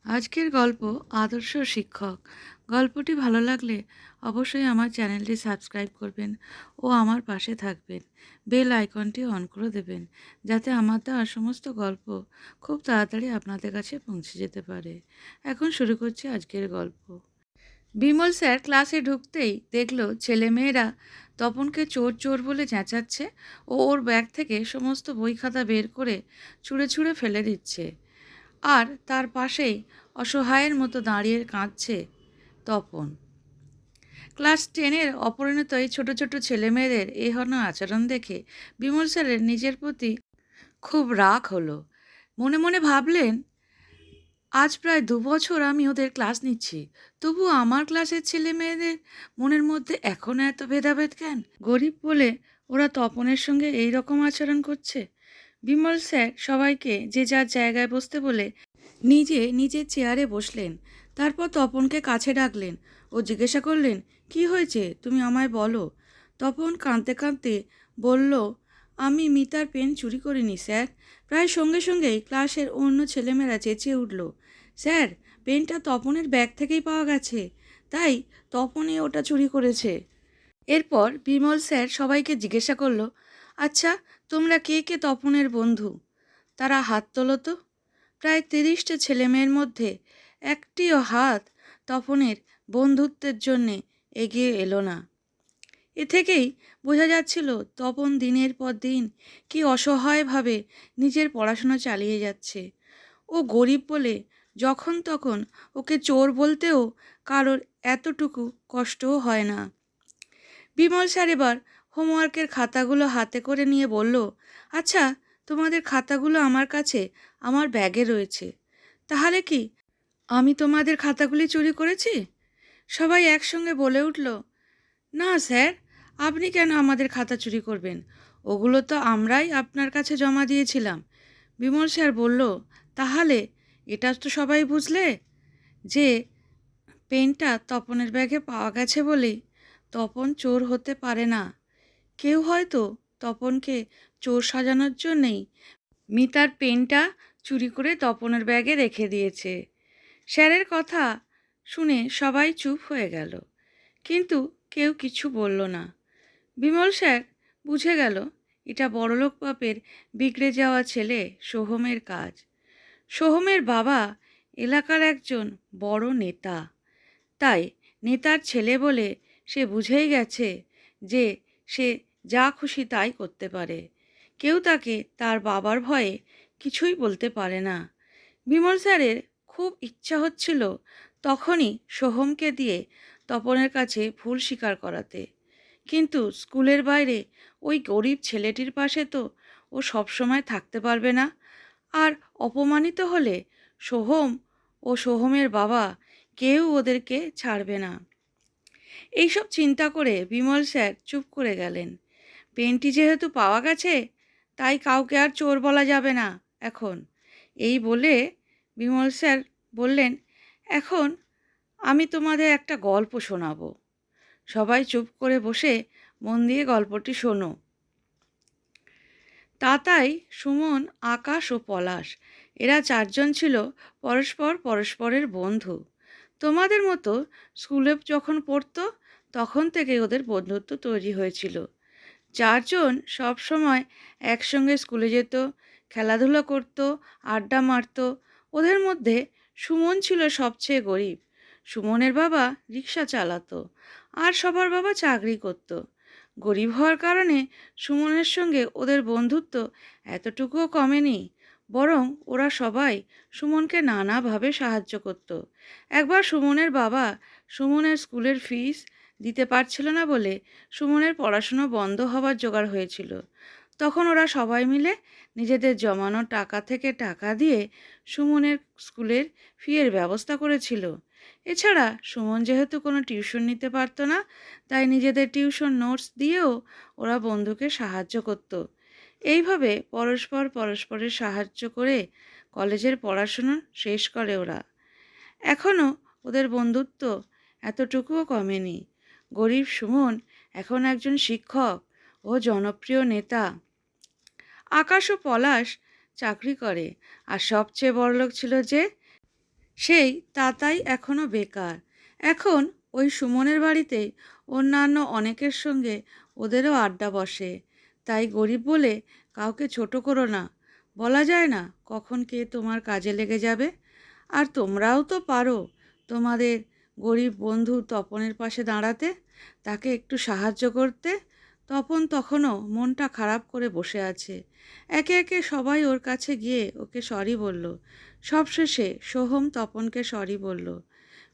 আজকের গল্প আদর্শ শিক্ষক। গল্পটি ভালো লাগলে অবশ্যই আমার চ্যানেলটি সাবস্ক্রাইব করবেন ও আমার পাশে থাকবেন। বেল আইকনটি অন করে দেবেন যাতে আমার দেওয়া সমস্ত গল্প খুব তাড়াতাড়ি আপনাদের কাছে পৌঁছে যেতে পারে। এখন শুরু করছি আজকের গল্প। বিমল স্যার ক্লাসে ঢুকতেই দেখলো ছেলেমেয়েরা তপনকে চোর চোর বলে চেঁচাচ্ছে ও ওর ব্যাগ থেকে সমস্ত বই খাতা বের করে ছুঁড়ে ছুঁড়ে ফেলে দিচ্ছে। আর তার পাশেই অসহায়ের মতো দাঁড়িয়ে কাঁদছে তপন। ক্লাস 10-এর অপরিণত এই ছোট ছোট ছেলেমেয়েদের এই ধরনের আচরণ দেখে বিমল স্যারের নিজের প্রতি খুব রাগ হলো। মনে মনে ভাবলেন, আজ প্রায় 2 বছর আমি ওদের ক্লাস নিচ্ছি, তবু আমার ক্লাসের ছেলে মেয়েদের মনের মধ্যে এখনও এত ভেদাভেদ কেন? গরিব বলে ওরা তপনের সঙ্গে এই রকম আচরণ করছে। বিমল স্যার সবাইকে যে যার জায়গায় বসতে বলে নিজে নিজের চেয়ারে বসলেন। তারপর তপনকে কাছে ডাকলেন ও জিজ্ঞাসা করলেন, কি হয়েছে, তুমি আমায় বলো। তপন কাঁদতে কাঁদতে বলল, আমি মিতার পেন চুরি করিনি স্যার। প্রায় সঙ্গে সঙ্গেই ক্লাসের অন্য ছেলেমেয়েরা চেঁচিয়ে উঠল, স্যার, পেনটা তপনের ব্যাগ থেকেই পাওয়া গেছে, তাই তপনই ওটা চুরি করেছে। এরপর বিমল স্যার সবাইকে জিজ্ঞাসা করলো, আচ্ছা, তোমরা কে কে তপনের বন্ধু? তারা হাত তোলো তো। প্রায় 30টা ছেলেমেয়ের মধ্যে একটিও হাত তপনের বন্ধুত্বের জন্যে এগিয়ে এলো না। এ থেকেই বোঝা যাচ্ছিল তপন দিনের পর দিন কি অসহায়ভাবে নিজের পড়াশোনা চালিয়ে যাচ্ছে। ও গরিব বলে যখন তখন ওকে চোর বলতেও কারোর এতটুকু কষ্টও হয় না। বিমল স্যার এবার হোমওয়ার্কের খাতাগুলো হাতে করে নিয়ে বলল, আচ্ছা, তোমাদের খাতাগুলো আমার কাছে আমার ব্যাগে রয়েছে, তাহলে কি আমি তোমাদের খাতাগুলি চুরি করেছি? সবাই একসঙ্গে বলে উঠল, না স্যার, আপনি কেন আমাদের খাতা চুরি করবেন? ওগুলো তো আমরাই আপনার কাছে জমা দিয়েছিলাম। বিমল স্যার বলল, তাহলে এটা তো সবাই বুঝলে যে পেনটা তপনের ব্যাগে পাওয়া গেছে বলেই তপন চোর হতে পারে না। কেউ হয়তো তপনকে চোর সাজানোর জন্যেই মিতার পেনটা চুরি করে তপনের ব্যাগে রেখে দিয়েছে। স্যারের কথা শুনে সবাই চুপ হয়ে গেল, কিন্তু কেউ কিছু বলল না। বিমল স্যার বুঝে গেল এটা বড়লোক বাপের বিগড়ে যাওয়া ছেলে সোহমের কাজ। সোহমের বাবা এলাকার একজন বড় নেতা, তাই নেতার ছেলে বলে সে বুঝেই গেছে যে সে যা খুশি তাই করতে পারে। কেউ তাকে তার বাবার ভয়ে কিছুই বলতে পারে না। বিমল স্যারের খুব ইচ্ছা হচ্ছিল তখনই সোহমকে দিয়ে তপনের কাছে ভুল স্বীকার করাতে, কিন্তু স্কুলের বাইরে ওই গরিব ছেলেটির পাশে তো ও সবসময় থাকতে পারবে না। আর অপমানিত হলে সোহম ও সোহমের বাবা কেউ ওদেরকে ছাড়বে না। এইসব চিন্তা করে বিমল স্যার চুপ করে গেলেন। পেনটি যেহেতু পাওয়া গেছে, তাই কাউকে আর চোর বলা যাবে না এখন। এই বলে বিমল স্যার বললেন, এখন আমি তোমাদের একটা গল্প শোনাবো। সবাই চুপ করে বসে মন দিয়ে গল্পটি শোনো। তাতাই, সুমন, আকাশ ও পলাশ, এরা চারজন ছিল পরস্পরের বন্ধু। তোমাদের মতো স্কুলে যখন পড়তো তখন থেকে ওদের বন্ধুত্ব তৈরি হয়েছিল। চারজন সব সময় একসঙ্গে স্কুলে যেত, খেলাধুলো করত, আড্ডা মারত। ওদের মধ্যে সুমন ছিল সবচেয়ে গরিব। সুমনের বাবা রিক্সা চালাতো আর সবার বাবা চাকরি করত। গরিব হওয়ার কারণে সুমনের সঙ্গে ওদের বন্ধুত্ব এতটুকুও কমেনি, বরং ওরা সবাই সুমনকে নানাভাবে সাহায্য করত। একবার সুমনের বাবা সুমনের স্কুলের ফিস দিতে পারছিল না বলে সুমনের পড়াশুনো বন্ধ হবার জোগাড় হয়েছিল। তখন ওরা সবাই মিলে নিজেদের জমানো টাকা থেকে টাকা দিয়ে সুমনের স্কুলের ফিয়ের ব্যবস্থা করেছিল। এছাড়া সুমন যেহেতু কোনো টিউশন নিতে পারতো না, তাই নিজেদের টিউশন নোটস দিয়েও ওরা বন্ধুকে সাহায্য করত। এইভাবে পরস্পরের সাহায্য করে কলেজের পড়াশুনো শেষ করে ওরা। এখনও ওদের বন্ধুত্ব এতটুকুও কমেনি। গরিব সুমন এখন একজন শিক্ষক ও জনপ্রিয় নেতা। আকাশ ও পলাশ চাকরি করে, আর সবচেয়ে বড়লোক ছিল যে সেই তাতাই এখনও বেকার। এখন ওই সুমনের বাড়িতেই অন্যান্য অনেকের সঙ্গে ওদেরও আড্ডা বসে। তাই গরিব বলে কাউকে ছোট করো না। বলা যায় না কখন কে তোমার কাজে লেগে যাবে। আর তোমরাও তো পারো তোমাদের গরিব বন্ধু তপনের পাশে দাঁড়াতে, তাকে একটু সাহায্য করতে। তপন তখনও মনটা খারাপ করে বসে আছে। একে একে সবাই ওর কাছে গিয়ে ওকে সরি বলল। সবশেষে সোহম তপনকে সরি বলল।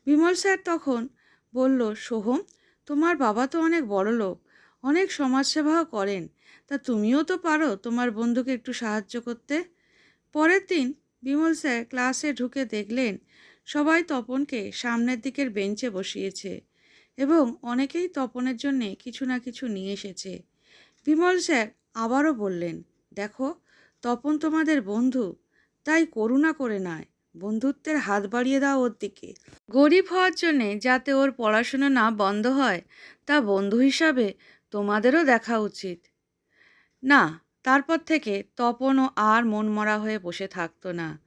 বিমল স্যার তখন বলল, সোহম, তোমার বাবা তো অনেক বড় লোক, অনেক সমাজসেবাও করেন, তা তুমিও তো পারো তোমার বন্ধুকে একটু সাহায্য করতে। পরের দিন বিমল স্যার ক্লাসে ঢুকে দেখলেন সবাই তপনকে সামনের দিকের বেঞ্চে বসিয়েছে এবং অনেকেই তপনের জন্য কিছু না কিছু নিয়ে এসেছে। বিমল স্যার আবারও বললেন, দেখো, তপন তোমাদের বন্ধু, তাই করুণা করে নয়, বন্ধুত্বের হাত বাড়িয়ে দাও ওর দিকে। গরিব হওয়ার জন্যে যাতে ওর পড়াশুনো না বন্ধ হয়, তা বন্ধু হিসাবে তোমাদেরও দেখা উচিত। না, তারপর থেকে তপনও আর মনমরা হয়ে বসে থাকতো না।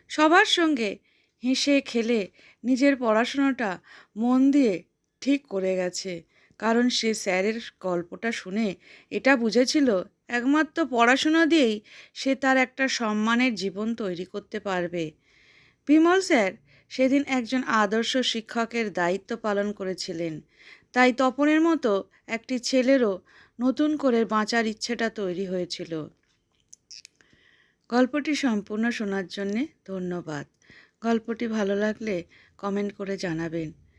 সবার সঙ্গে হেসে খেলে নিজের পড়াশোনাটা মন দিয়ে ঠিক করে গেছে। কারণ সে স্যারের গল্পটা শুনে এটা বুঝেছিল একমাত্র পড়াশোনা দিয়েই সে তার একটা সম্মানের জীবন তৈরি করতে পারবে। বিমল স্যার সেদিন একজন আদর্শ শিক্ষকের দায়িত্ব পালন করেছিলেন। তাই তপনের মতো একটি ছেলেরও নতুন করে বাঁচার ইচ্ছেটা তৈরি হয়েছিল। গল্পটি সম্পূর্ণ শোনার জন্যে ধন্যবাদ। গল্পটি ভালো লাগলে কমেন্ট করে জানাবেন।